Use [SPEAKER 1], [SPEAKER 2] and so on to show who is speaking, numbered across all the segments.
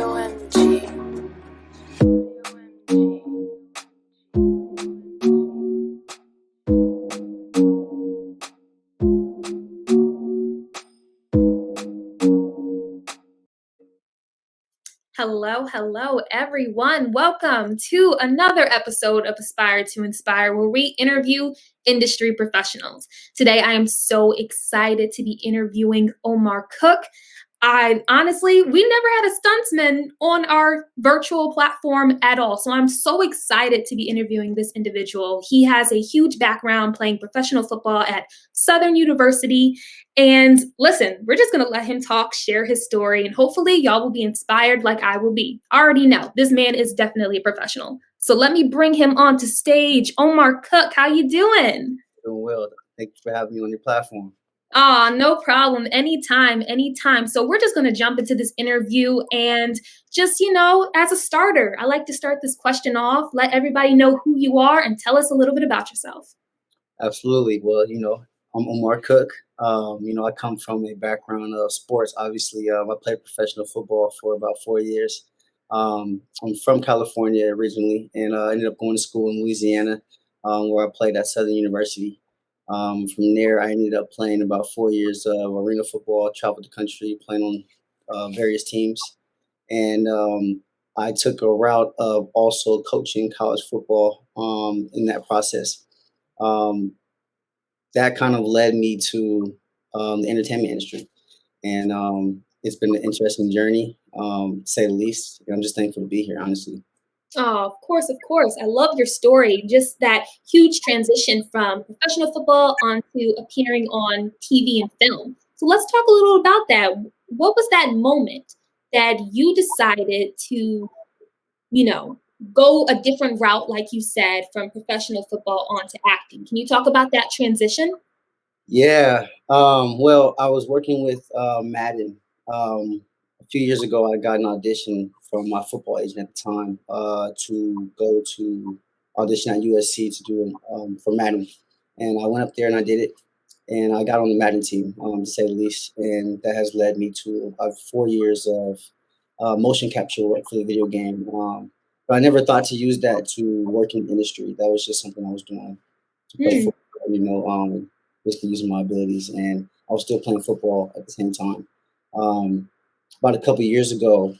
[SPEAKER 1] OMG.
[SPEAKER 2] Hello, everyone. Welcome to another episode of Aspire to Inspire, where we interview industry professionals. Today, I am so excited to be interviewing Omar Cook. We never had a stuntsman on our virtual platform at all. So I'm so excited to be interviewing this individual. He has a huge background playing professional football at Southern University. And listen, we're just going to let him talk, share his story, and hopefully y'all will be inspired like I will be. I already know this man is definitely a professional. So let me bring him onto stage. Omar Cook, how you doing?
[SPEAKER 3] Doing well. Thank you for having me on your platform.
[SPEAKER 2] No problem. Anytime. So we're just going to jump into this interview and just, as a starter, I like to start this question off, let everybody know who you are and tell us a little bit about yourself.
[SPEAKER 3] Absolutely. Well, I'm Omar Cook. I come from a background of sports. Obviously, I played professional football for about 4 years. I'm from California originally, and I ended up going to school in Louisiana, where I played at Southern University. From there, I ended up playing about 4 years of arena football, traveled the country, playing on various teams. And I took a route of also coaching college football in that process. That kind of led me to the entertainment industry. And it's been an interesting journey, to say the least. I'm just thankful to be here, honestly.
[SPEAKER 2] Oh, of course. I love your story. Just that huge transition from professional football onto appearing on TV and film. So let's talk a little about that. What was that moment that you decided to, go a different route, like you said, from professional football onto acting? Can you talk about that transition?
[SPEAKER 3] Yeah. Well, I was working with Madden. A few years ago, I got an audition from my football agent at the time to go to audition at USC to do for Madden. And I went up there and I did it. And I got on the Madden team, to say the least. And that has led me to 4 years of motion capture work for the video game. But I never thought to use that to work in the industry. That was just something I was doing to play football, basically using my abilities. And I was still playing football at the same time. About a couple of years ago,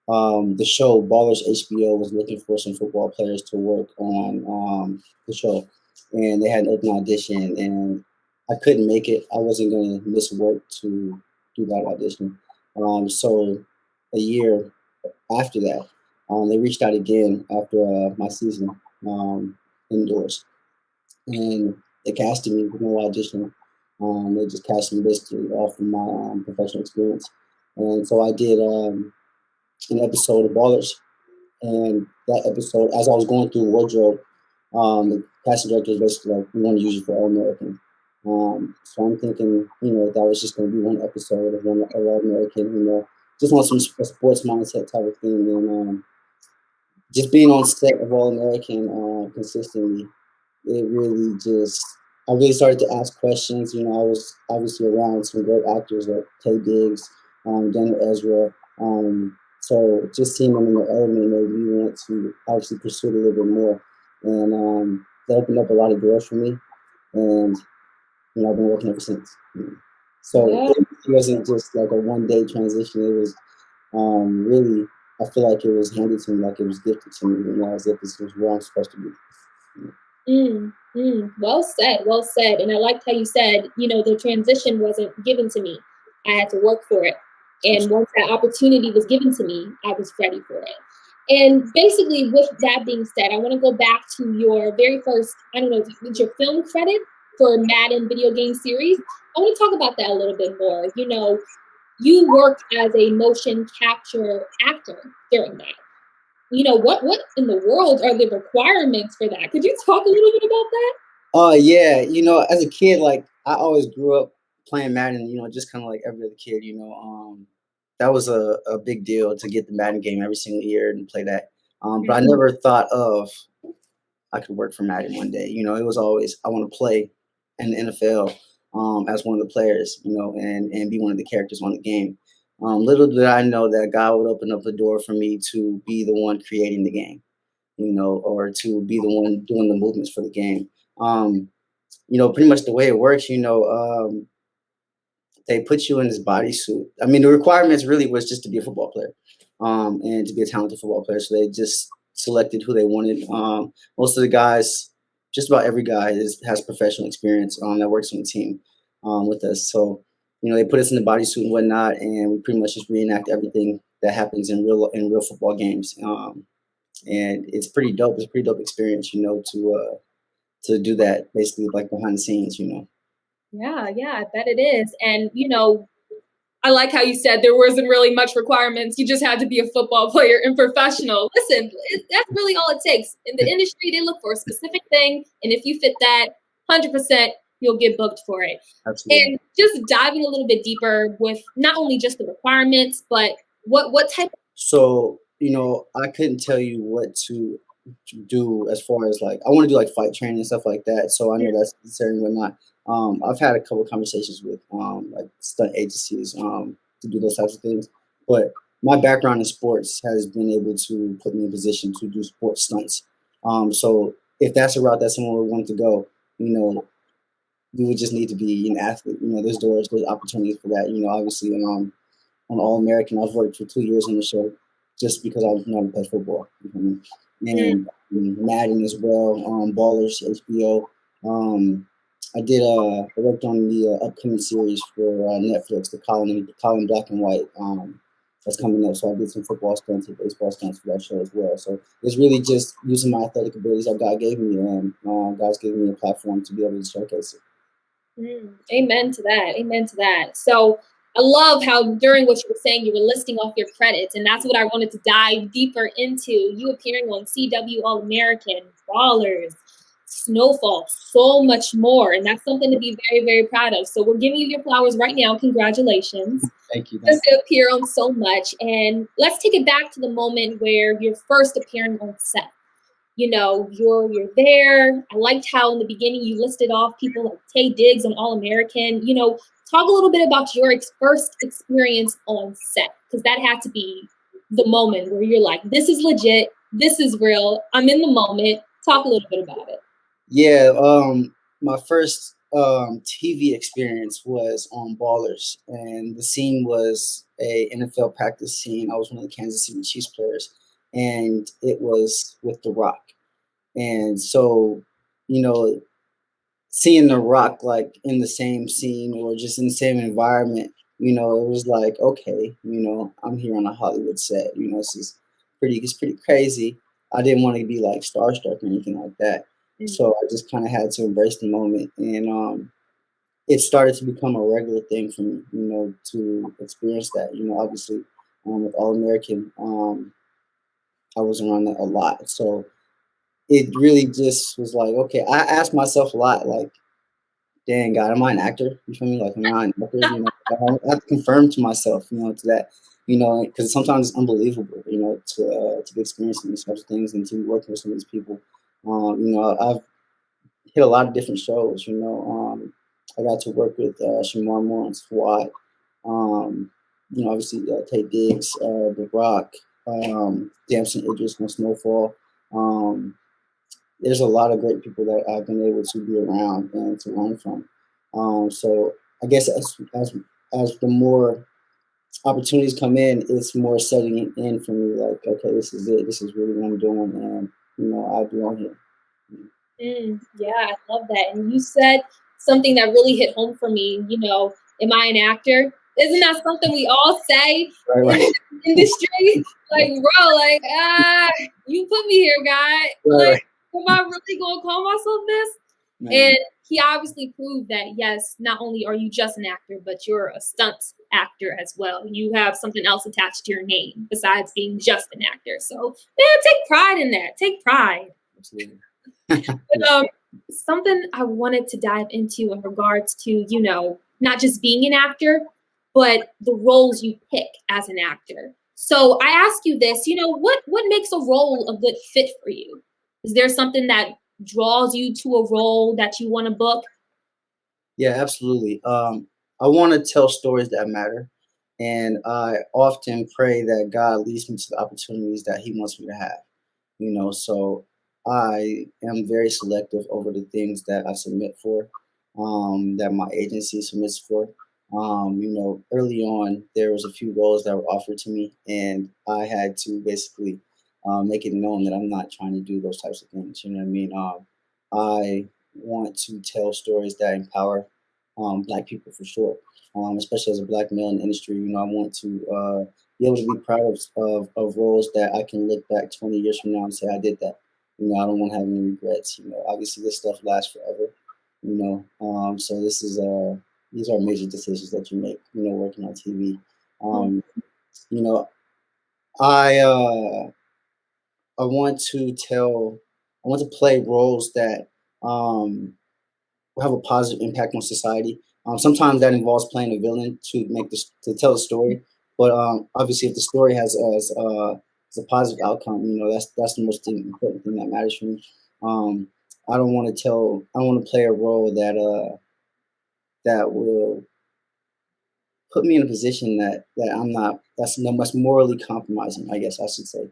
[SPEAKER 3] the show Ballers HBO was looking for some football players to work on the show. And they had an open audition, and I couldn't make it. I wasn't going to miss work to do that audition. So a year after that, they reached out again after my season indoors, and they casted me with no audition. They just casted me basically off of my professional experience, and so I did an episode of Ballers. And that episode, as I was going through wardrobe, the casting director was basically like, "We want to use you for All American." So I'm thinking, that was just going to be one episode of one All American, just on some sports mindset type of thing. And just being on set of All American consistently, it really I really started to ask questions. I was obviously around some great actors like Tay Diggs, Daniel Ezra. So just seeing them in their element made me want to obviously pursue it a little bit more. And that opened up a lot of doors for me. And, I've been working ever since. So it wasn't just like a one-day transition. It was really, I feel like it was handed to me, like it was gifted to me, as if this was where I'm supposed to be.
[SPEAKER 2] Well said. And I liked how you said, the transition wasn't given to me. I had to work for it. And once that opportunity was given to me, I was ready for it. And basically, with that being said, I want to go back to your very first, I don't know if it's your film credit for Madden Video Game Series. I want to talk about that a little bit more. You worked as a motion capture actor during that. What in the world are the requirements for that? Could you talk a little bit about that?
[SPEAKER 3] Yeah. As a kid, like I always grew up playing Madden, just kind of like every other kid, that was a big deal to get the Madden game every single year and play that. But I never thought of I could work for Madden one day. It was always I want to play in the NFL as one of the players, and be one of the characters on the game. Little did I know that God would open up a door for me to be the one creating the game, or to be the one doing the movements for the game. Um, Pretty much the way it works, they put you in this bodysuit. I mean, the requirements really was just to be a football player, and to be a talented football player. So they just selected who they wanted. Most of the guys, just about every guy, has professional experience that works on the team with us. So they put us in the bodysuit and whatnot, and we pretty much just reenact everything that happens in real football games. And it's pretty dope. It's a pretty dope experience, to do that basically like behind the scenes.
[SPEAKER 2] Yeah, yeah, I bet it is. And, I like how you said there wasn't really much requirements. You just had to be a football player and professional. Listen, that's really all it takes. In the industry, they look for a specific thing. And if you fit that, 100%, you'll get booked for it.
[SPEAKER 3] Absolutely.
[SPEAKER 2] And just diving a little bit deeper with not only just the requirements, but what type of—
[SPEAKER 3] So, I couldn't tell you what to do as far as like I want to do like fight training and stuff like that. So I know that's necessary and whatnot. I've had a couple conversations with like stunt agencies to do those types of things. But my background in sports has been able to put me in position to do sports stunts. So if that's a route that someone would want to go, you would just need to be an athlete. There's opportunities for that. Obviously, on All American, I've worked for 2 years on the show just because I was not to play football. And Madden as well, Ballers, HBO. I worked on the upcoming series for Netflix, the Colin Black and White. That's coming up. So I did some football stunts and baseball stunts for that show as well. So it's really just using my athletic abilities that God gave me, and God's given me a platform to be able to showcase it.
[SPEAKER 2] Amen to that. Amen to that. So I love how during what you were saying, you were listing off your credits, and that's what I wanted to dive deeper into. You appearing on CW All American, Ballers, Snowfall, so much more. And that's something to be very, very proud of. So we're giving you your flowers right now. Congratulations.
[SPEAKER 3] Thank you.
[SPEAKER 2] Just to appear on so much. And let's take it back to the moment where you're first appearing on set. You're there. I liked how in the beginning you listed off people like Tay Diggs on All American. Talk a little bit about your first experience on set, because that had to be the moment where you're like, this is legit, this is real, I'm in the moment. Talk a little bit about it.
[SPEAKER 3] Yeah, my first TV experience was on Ballers, and the scene was a NFL practice scene. I was one of the Kansas City Chiefs players, and it was with The Rock. And so, seeing The Rock like in the same scene or just in the same environment, it was like, okay, I'm here on a Hollywood set. It's pretty crazy. I didn't want to be like starstruck or anything like that. So I just kind of had to embrace the moment, and it started to become a regular thing for me, to experience that. Obviously, with All American, I was around that a lot, so it really just was like, okay. I asked myself a lot, like, dang God, am I an actor? You feel me? Like, am I an actor? I have to confirm to myself, to that, because sometimes it's unbelievable, to be experiencing these types of things and to be working with some of these people. I've hit a lot of different shows. I got to work with Shamar Moore on SWAT. Obviously Tay Diggs, The Rock, Damson Idris on Snowfall. There's a lot of great people that I've been able to be around and to learn from. So I guess as the more opportunities come in, it's more setting it in for me. Like, okay, this is it. This is really what I'm doing, and I belong here.
[SPEAKER 2] Yeah, I love that. And you said something that really hit home for me. Am I an actor? Isn't that something we all say
[SPEAKER 3] Right.
[SPEAKER 2] in the industry? Like, bro, like, you put me here, guy. Like, am I really gonna call myself this? Man. And he obviously proved that, yes, not only are you just an actor, but you're a stunt actor as well. You have something else attached to your name besides being just an actor. So, man, take pride in that. Take pride.
[SPEAKER 3] Absolutely.
[SPEAKER 2] But, something I wanted to dive into in regards to, not just being an actor, but the roles you pick as an actor. So I ask you this, what makes a role a good fit for you? Is there something that draws you to a role that you want to book?
[SPEAKER 3] Yeah, absolutely. I want to tell stories that matter, and I often pray that God leads me to the opportunities that He wants me to have. So I am very selective over the things that I submit for, that my agency submits for. Early on, there was a few roles that were offered to me, and I had to basically make it known that I'm not trying to do those types of things. You know what I mean? I want to tell stories that empower Black people for sure, especially as a Black male in the industry. I want to be able to be proud of roles that I can look back 20 years from now and say I did that. I don't want to have any regrets. Obviously this stuff lasts forever. So these are major decisions that you make. Working on TV. Um, you know, I I want to tell, I want to play roles that um, will have a positive impact on society. Sometimes that involves playing a villain to make this to tell a story, but obviously, if the story has a positive outcome, that's the most important thing that matters for me. Um, I don't want to play a role that will put me in a position that I'm not that's morally compromising, I guess I should say.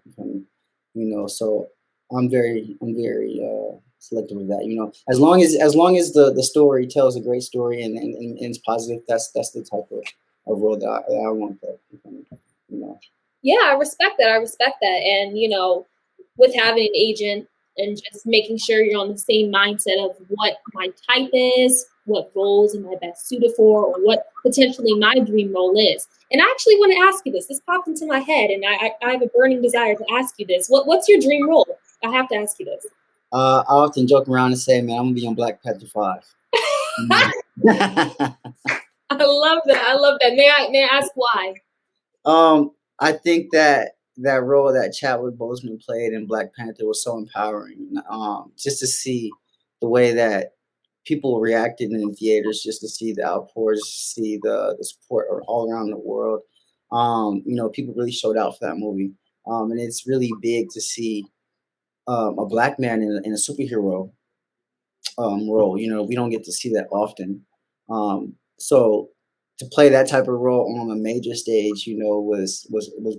[SPEAKER 3] So I'm very selective of that. As long as the story tells a great story and it's positive, that's the type of role that I want to play. You know.
[SPEAKER 2] Yeah, I respect that. I respect that. And, with having an agent and just making sure you're on the same mindset of what my type is, what roles am I best suited for, or what potentially my dream role is. And I actually want to ask you this. This popped into my head, and I have a burning desire to ask you this. What's your dream role? I have to ask you this.
[SPEAKER 3] I often joke around and say, "Man, I'm gonna be on Black Panther 5."
[SPEAKER 2] I love that. I love that. May I ask why?
[SPEAKER 3] I think that role that Chadwick Boseman played in Black Panther was so empowering. Just to see the way that people reacted in the theaters, just to see the outpours, just to see the support all around the world. People really showed out for that movie, and it's really big to see a Black man in a superhero role. We don't get to see that often. So to play that type of role on a major stage, was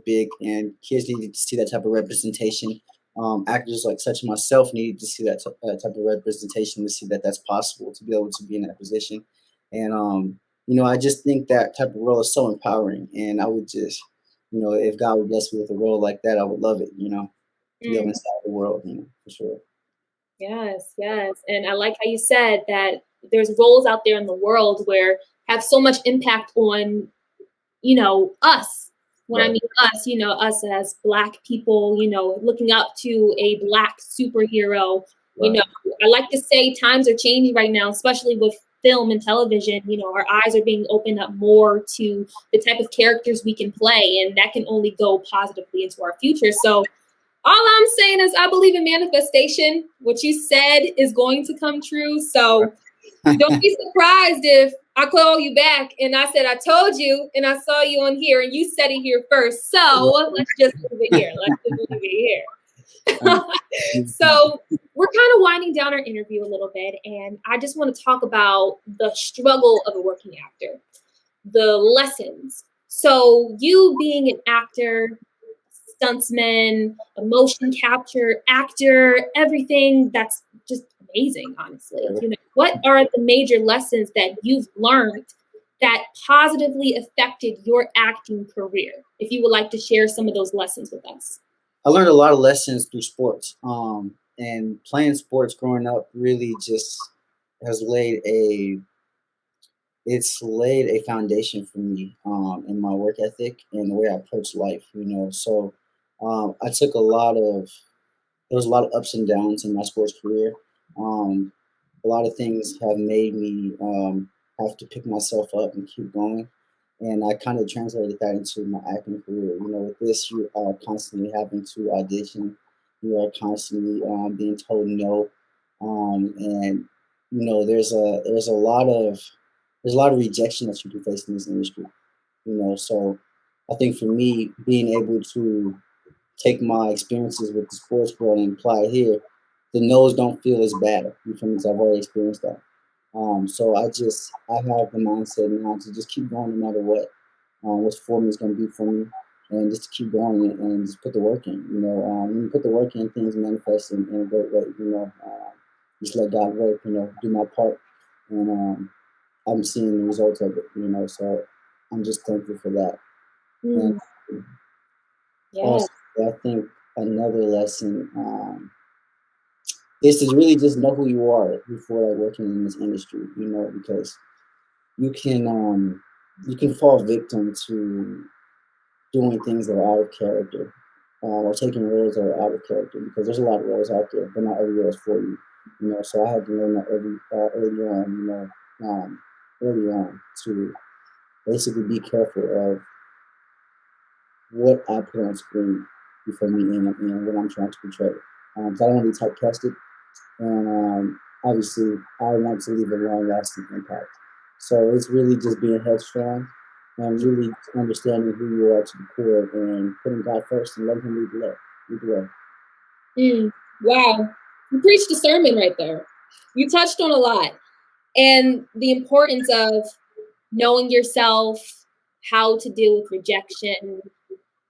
[SPEAKER 3] big, and kids needed to see that type of representation. Actors like such as myself needed to see that type of representation to see that that's possible to be able to be in that position. And I just think that type of role is so empowering, and I would just, if God would bless me with a role like that, I would love it. To be able to
[SPEAKER 2] Mm.
[SPEAKER 3] inside the world, for sure.
[SPEAKER 2] Yes, yes. And I like how you said that there's roles out there in the world where have so much impact on, us. When I
[SPEAKER 3] Right.
[SPEAKER 2] mean us, us as Black people, looking up to a Black superhero. You
[SPEAKER 3] Right.
[SPEAKER 2] know, I like to say times are changing right now, especially with film and television. Our eyes are being opened up more to the type of characters we can play, and that can only go positively into our future. So all I'm saying is I believe in manifestation. What you said is going to come true. So don't be surprised if I call you back and I said, I told you and I saw you on here and you said it here first. So let's just leave it here. Let's just leave it here. So we're kind of winding down our interview a little bit. And I just want to talk about the struggle of a working actor, the lessons. So you being an actor, stuntsman, a motion capture actor, everything that's just amazing, honestly. What are the major lessons that you've learned that positively affected your acting career? If you would like to share some of those lessons with us.
[SPEAKER 3] I learned a lot of lessons through sports. And playing sports growing up really just has laid a foundation for me in my work ethic and the way I approach life. So I took there was a lot of ups and downs in my sports career. Um, a lot of things have made me have to pick myself up and keep going. And I kind of translated that into my acting career. With this, you are constantly having to audition. You are constantly being told no, and there's a lot of rejection that you can face in this industry. So I think for me, being able to take my experiences with the sports world and apply it here, the no's don't feel as bad. You feel me? 'Cause I've already experienced that. So I have the mindset now to just keep going no matter what. what's for me is going to be for me, and just to keep going and just put the work in. When you put the work in, things manifest in a great way. Just let God work. Do my part, and I'm seeing the results of it. So I'm just thankful for that. And
[SPEAKER 2] Mm, yeah.
[SPEAKER 3] also, I think another lesson is to really just know who you are before like working in this industry. Because you can um, you can fall victim to doing things that are out of character, or taking roles that are out of character, because there's a lot of roles out there, but not every role is for you. So I had to learn that early on. Early on to basically be careful of what I put on screen before me and what I'm trying to portray. 'Cause I don't want to be typecasted, and obviously I want to leave a long-lasting impact. So it's really just being headstrong and really understanding who you are to the core and putting God first and letting Him lead the way. Lead the way.
[SPEAKER 2] Wow. You preached a sermon right there. You touched on a lot. And the importance of knowing yourself, how to deal with rejection,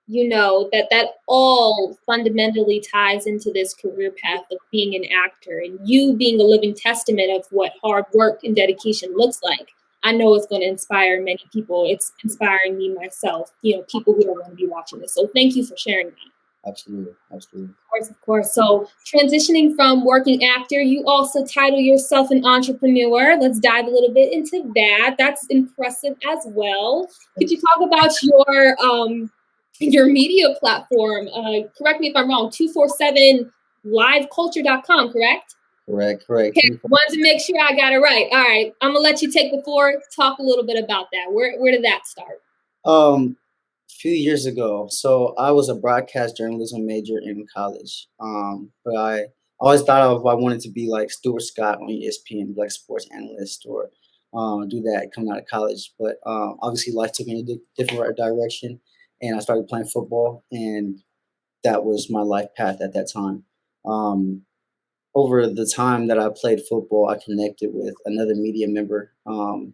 [SPEAKER 2] that all fundamentally ties into this career path of being an actor, and you being a living testament of what hard work and dedication looks like. I know it's going to inspire many people. It's inspiring me myself, people who are going to be watching this. So thank you for sharing that.
[SPEAKER 3] Absolutely, absolutely.
[SPEAKER 2] Of course. So transitioning from working actor, you also title yourself an entrepreneur. Let's dive a little bit into that. That's impressive as well. Could you talk about your media platform? Correct me if I'm wrong. 247liveculture.com, correct?
[SPEAKER 3] Correct.
[SPEAKER 2] Okay, wanted to make sure I got it right. All right, I'm gonna let you take the floor. Talk a little bit about that. Where did that start?
[SPEAKER 3] Few years ago. So I was a broadcast journalism major in college. But I always thought I wanted to be like Stuart Scott on ESPN, like sports analyst, or do that coming out of college. But obviously, life took me in a different direction, and I started playing football, and that was my life path at that time. Um, Over the time that I played football, I connected with another media member, who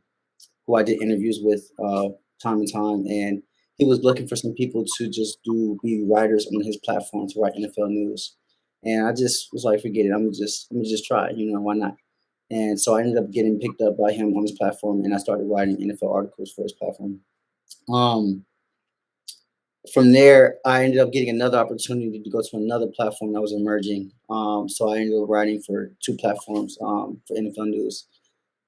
[SPEAKER 3] I did interviews with time and time, and he was looking for some people to just be writers on his platform to write NFL news. And I just was like, forget it. I'm gonna just try. Why not? And so I ended up getting picked up by him on his platform, and I started writing NFL articles for his platform. Um, from there, I ended up getting another opportunity to go to another platform that was emerging. So I ended up writing for two platforms for NFL news,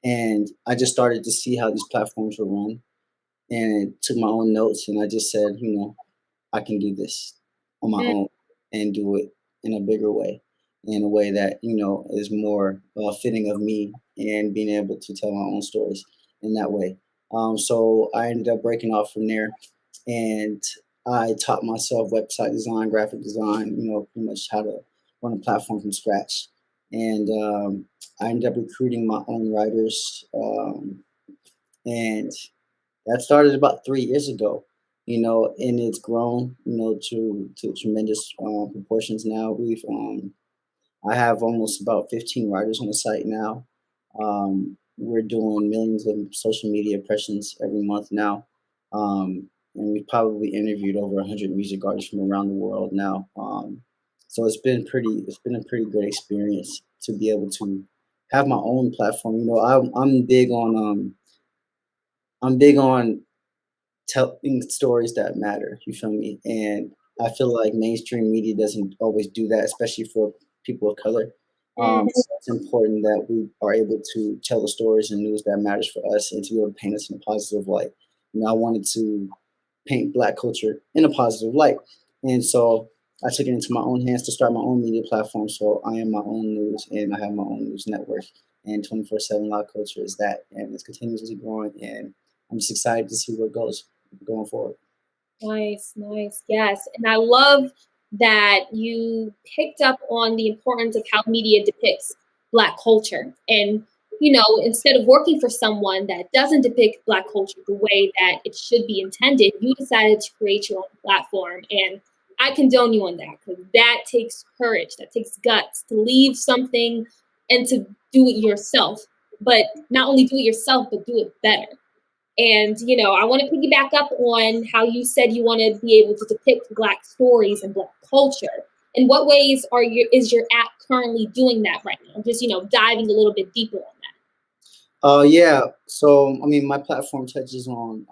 [SPEAKER 3] and I just started to see how these platforms were run, and took my own notes, and I just said, I can do this on my
[SPEAKER 2] Mm,
[SPEAKER 3] own and do it in a bigger way, in a way that is more fitting of me and being able to tell my own stories in that way. So I ended up breaking off from there, and I taught myself website design, graphic design, pretty much how to run a platform from scratch. And I ended up recruiting my own writers, and that started about 3 years ago, and it's grown, to tremendous proportions now. I have almost about 15 writers on the site now. We're doing millions of social media impressions every month now. And we've probably interviewed over 100 music artists from around the world now. So it's been a pretty good experience to be able to have my own platform. I'm big on telling stories that matter. You feel me? And I feel like mainstream media doesn't always do that, especially for people of color.
[SPEAKER 2] mhm.
[SPEAKER 3] So it's important that we are able to tell the stories and news that matters for us, and to be able to paint us in a positive light. I wanted to paint Black culture in a positive light, and so I took it into my own hands to start my own media platform. So I am my own news, and I have my own news network. And 24/7 Live Culture is that, and it's continuously growing. And I'm just excited to see where it goes going forward.
[SPEAKER 2] Nice, nice. Yes. And I love that you picked up on the importance of how media depicts Black culture. And, instead of working for someone that doesn't depict Black culture the way that it should be intended, you decided to create your own platform. And I condone you on that, because that takes courage, that takes guts to leave something and to do it yourself. But not only do it yourself, but do it better. And, I want to piggyback up on how you said you want to be able to depict Black stories and Black culture. In what ways is your app currently doing that right now? Just, diving a little bit deeper on
[SPEAKER 3] Yeah. So, I mean, my platform touches on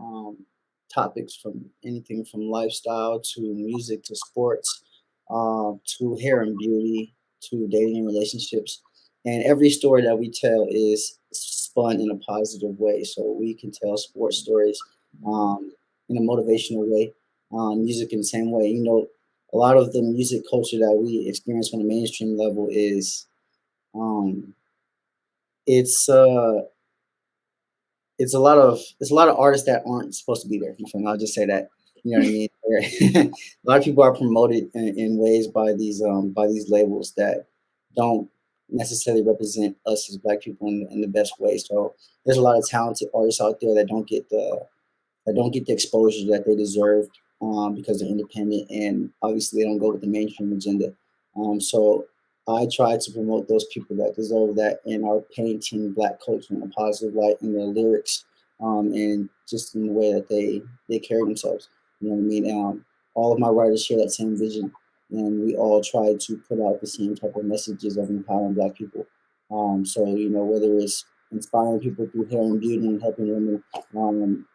[SPEAKER 3] topics from anything from lifestyle to music to sports, to hair and beauty to dating and relationships. And every story that we tell is spun in a positive way. So we can tell sports stories um, in a motivational way, music in the same way. A lot of the music culture that we experience on the mainstream level is um, it's it's a lot of artists that aren't supposed to be there. My friend, I'll just say that. You know what I mean? A lot of people are promoted in ways by these labels that don't necessarily represent us as Black people in the best way. So there's a lot of talented artists out there that don't get the exposure that they deserve because they're independent and obviously they don't go with the mainstream agenda. So I try to promote those people that deserve that and are painting Black culture in a positive light in their lyrics and just in the way that they carry themselves. You know what I mean? All of my writers share that same vision, and we all try to put out the same type of messages of empowering Black people. So whether it's inspiring people through hair and beauty and helping women um,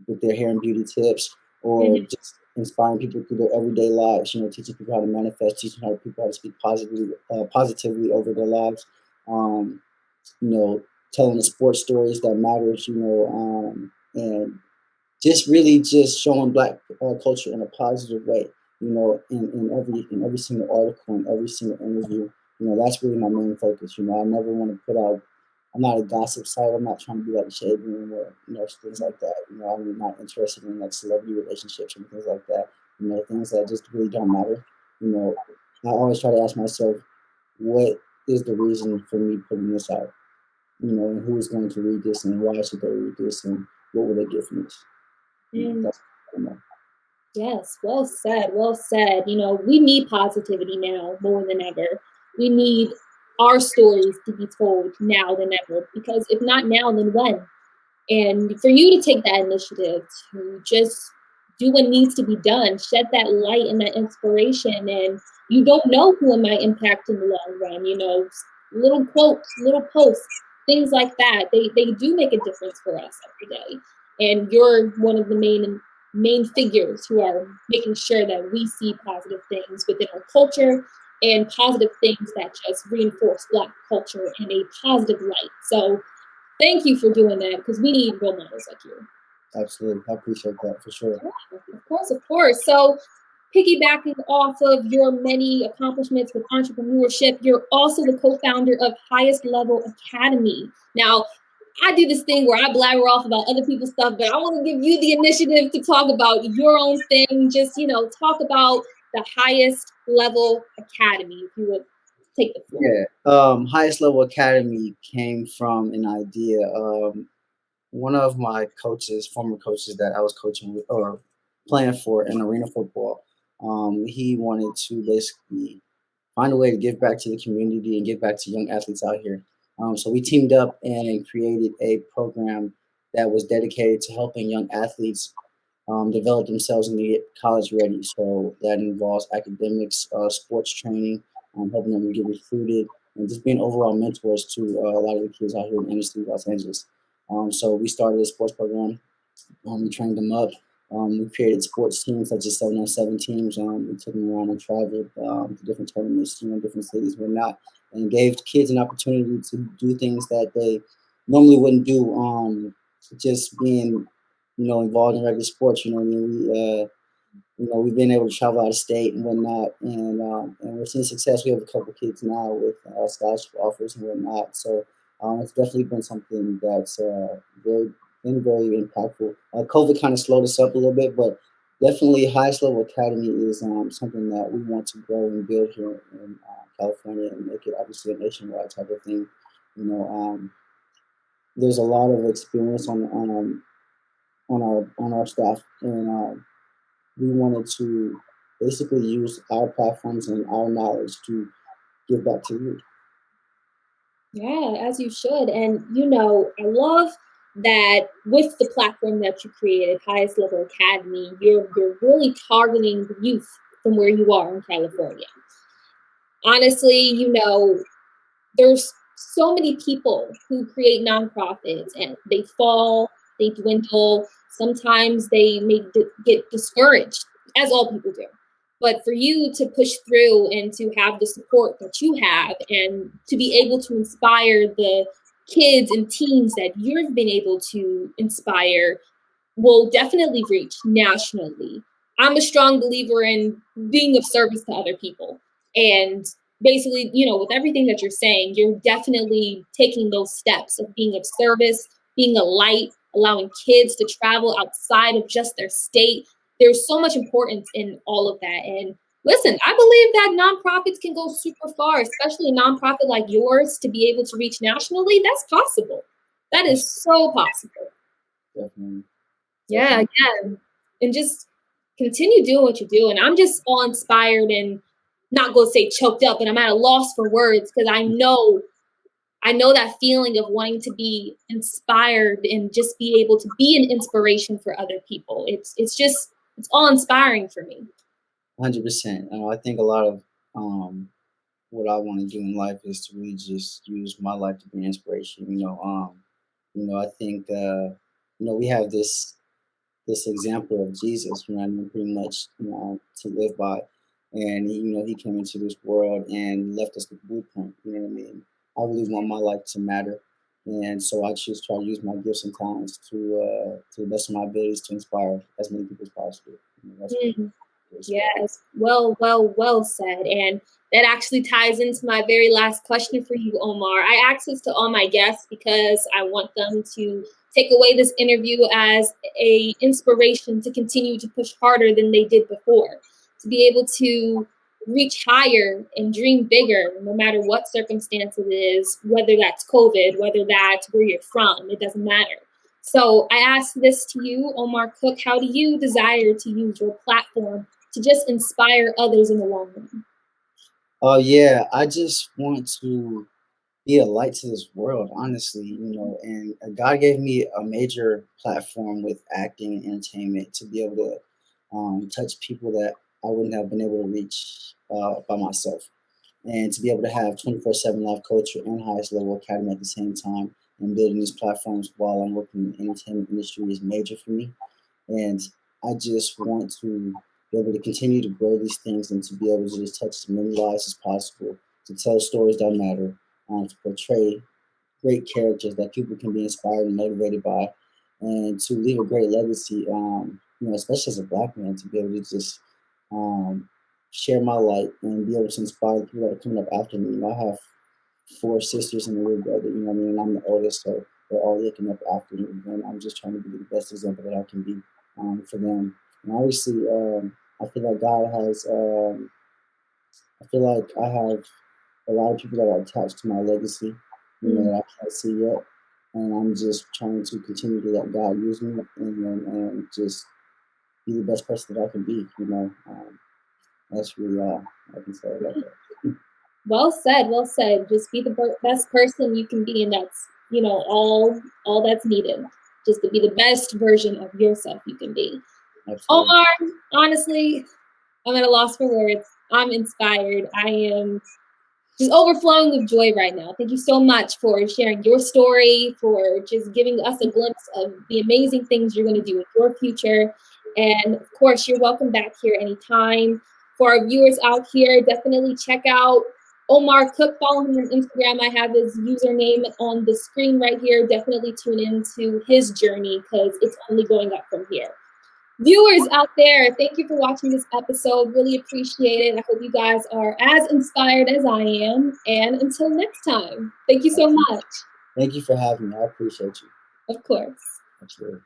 [SPEAKER 3] with their hair and beauty tips, or
[SPEAKER 2] that.
[SPEAKER 3] just inspiring people through their everyday lives. Teaching people how to manifest, teaching people how to speak positively over their lives. Um, Telling the sports stories that matters. And just really just showing Black culture in a positive way. In every single article, in every single interview. That's really my main focus. I never want to put out. I'm not a gossip site. I'm not trying to be like Shade Room or things like that. I'm not interested in like celebrity relationships and things like that. Things that just really don't matter. You know, I always try to ask myself, what is the reason for me putting this out? And who is going to read this, and why should they read this, and what will they get from this?
[SPEAKER 2] Mm.
[SPEAKER 3] That's
[SPEAKER 2] Yes, well said, well said. We need positivity now more than ever. We need our stories to be told now than ever, because if not now, then when? And for you to take that initiative to just do what needs to be done, shed that light and that inspiration, and you don't know who it might impact in the long run. Little quotes, little posts, things like that. They do make a difference for us every day. And you're one of the main figures who are making sure that we see positive things within our culture and positive things that just reinforce Black culture in a positive light. So thank you for doing that, because we need role models like you.
[SPEAKER 3] absolutely. I appreciate that for sure.
[SPEAKER 2] Yeah, of course, of course. So, piggybacking off of your many accomplishments with entrepreneurship, you're also the co-founder of Highest Level Academy. Now, I do this thing where I blabber off about other people's stuff, but I want to give you the initiative to talk about your own thing. Just, talk about the Highest Level Academy, if you would take the floor.
[SPEAKER 3] Yeah. Highest Level Academy came from an idea. One of my coaches, former coaches that I was coaching with or playing for in arena football, he wanted to basically find a way to give back to the community and give back to young athletes out here. So we teamed up and created a program that was dedicated to helping young athletes develop themselves and get college ready. So that involves academics, sports training, helping them get recruited, and just being overall mentors to a lot of the kids out here in inner city Los Angeles. So we started a sports program. We trained them up. We created sports teams such as 7-on-7 teams. We took them around and traveled to different tournaments, different cities, whatnot, and gave kids an opportunity to do things that they normally wouldn't do. Just being, involved in regular sports. I mean? We've been able to travel out of state and whatnot, and we're seeing success. We have a couple kids now with scholarship offers and whatnot. So it's definitely been something that's very impactful. COVID kind of slowed us up a little bit, but definitely Highest Level Academy is something that we want to grow and build here in California and make it obviously a nationwide type of thing. There's a lot of experience on our staff, and we wanted to basically use our platforms and our knowledge to give back to you.
[SPEAKER 2] Yeah, as you should. And I love that with the platform that you created, Highest Level Academy, you're really targeting the youth from where you are in California. Honestly, there's so many people who create nonprofits and they fall, they dwindle. Sometimes they may get discouraged, as all people do. But for you to push through and to have the support that you have and to be able to inspire the kids and teens that you've been able to inspire will definitely reach nationally. I'm a strong believer in being of service to other people. And basically, with everything that you're saying, you're definitely taking those steps of being of service, being a light, allowing kids to travel outside of just their state. There's so much importance in all of that. And listen, I believe that nonprofits can go super far, especially a nonprofit like yours, to be able to reach nationally. That's possible. That is so possible.
[SPEAKER 3] Definitely.
[SPEAKER 2] Yeah, and just continue doing what you do. And I'm just all inspired and not going to say choked up, but I'm at a loss for words because I know that feeling of wanting to be inspired and just be able to be an inspiration for other people. It's all inspiring for me.
[SPEAKER 3] 100%. I think a lot of what I want to do in life is to really just use my life to be an inspiration. I think we have this example of Jesus, pretty much, to live by. And he came into this world and left us the blueprint. You know what I mean? I really want my life to matter, and so I just try to use my gifts and talents to the best of my abilities to inspire as many people as possible. That's
[SPEAKER 2] Yes, well said. And that actually ties into my very last question for you, Omar. I ask this to all my guests because I want them to take away this interview as a inspiration to continue to push harder than they did before, to be able to reach higher and dream bigger, no matter what circumstance it is, whether that's COVID, whether that's where you're from, it doesn't matter. So I ask this to you, Omar Cook. How do you desire to use your platform to just inspire others in the long run?
[SPEAKER 3] Oh yeah, I just want to be a light to this world, honestly, and God gave me a major platform with acting and entertainment to be able to touch people that I wouldn't have been able to reach by myself, and to be able to have 24/7 live culture and highest level academy at the same time, and building these platforms while I'm working in the entertainment industry is major for me. And I just want to be able to continue to grow these things and to be able to just touch as many lives as possible, to tell stories that matter, to portray great characters that people can be inspired and motivated by, and to leave a great legacy, especially as a Black man, to be able to just um, share my light and be able to inspire the people that are coming up after me. I have four sisters and a little brother, and I'm the oldest, so they're all looking up after me, and I'm just trying to be the best example that I can be for them. And obviously, I feel like God has, I feel like I have a lot of people that are attached to my legacy, that I can't see yet. And I'm just trying to continue to let God use me and just be the best person that I can be, that's really all I can say about that.
[SPEAKER 2] Well said, well said. Just be the best person you can be, and that's all that's needed. Just to be the best version of yourself you can be.
[SPEAKER 3] Absolutely.
[SPEAKER 2] Omar, honestly, I'm at a loss for words. I'm inspired. I am just overflowing with joy right now. Thank you so much for sharing your story, for just giving us a glimpse of the amazing things you're going to do in your future. And of course, you're welcome back here anytime. For our viewers out here, definitely check out Omar Cook. Follow him on Instagram. I have his username on the screen right here. Definitely tune into his journey because it's only going up from here. Viewers out there, thank you for watching this episode. Really appreciate it. I hope you guys are as inspired as I am. And until next time, thank you so much.
[SPEAKER 3] Thank you for having me. I appreciate you.
[SPEAKER 2] Of course.
[SPEAKER 3] Absolutely.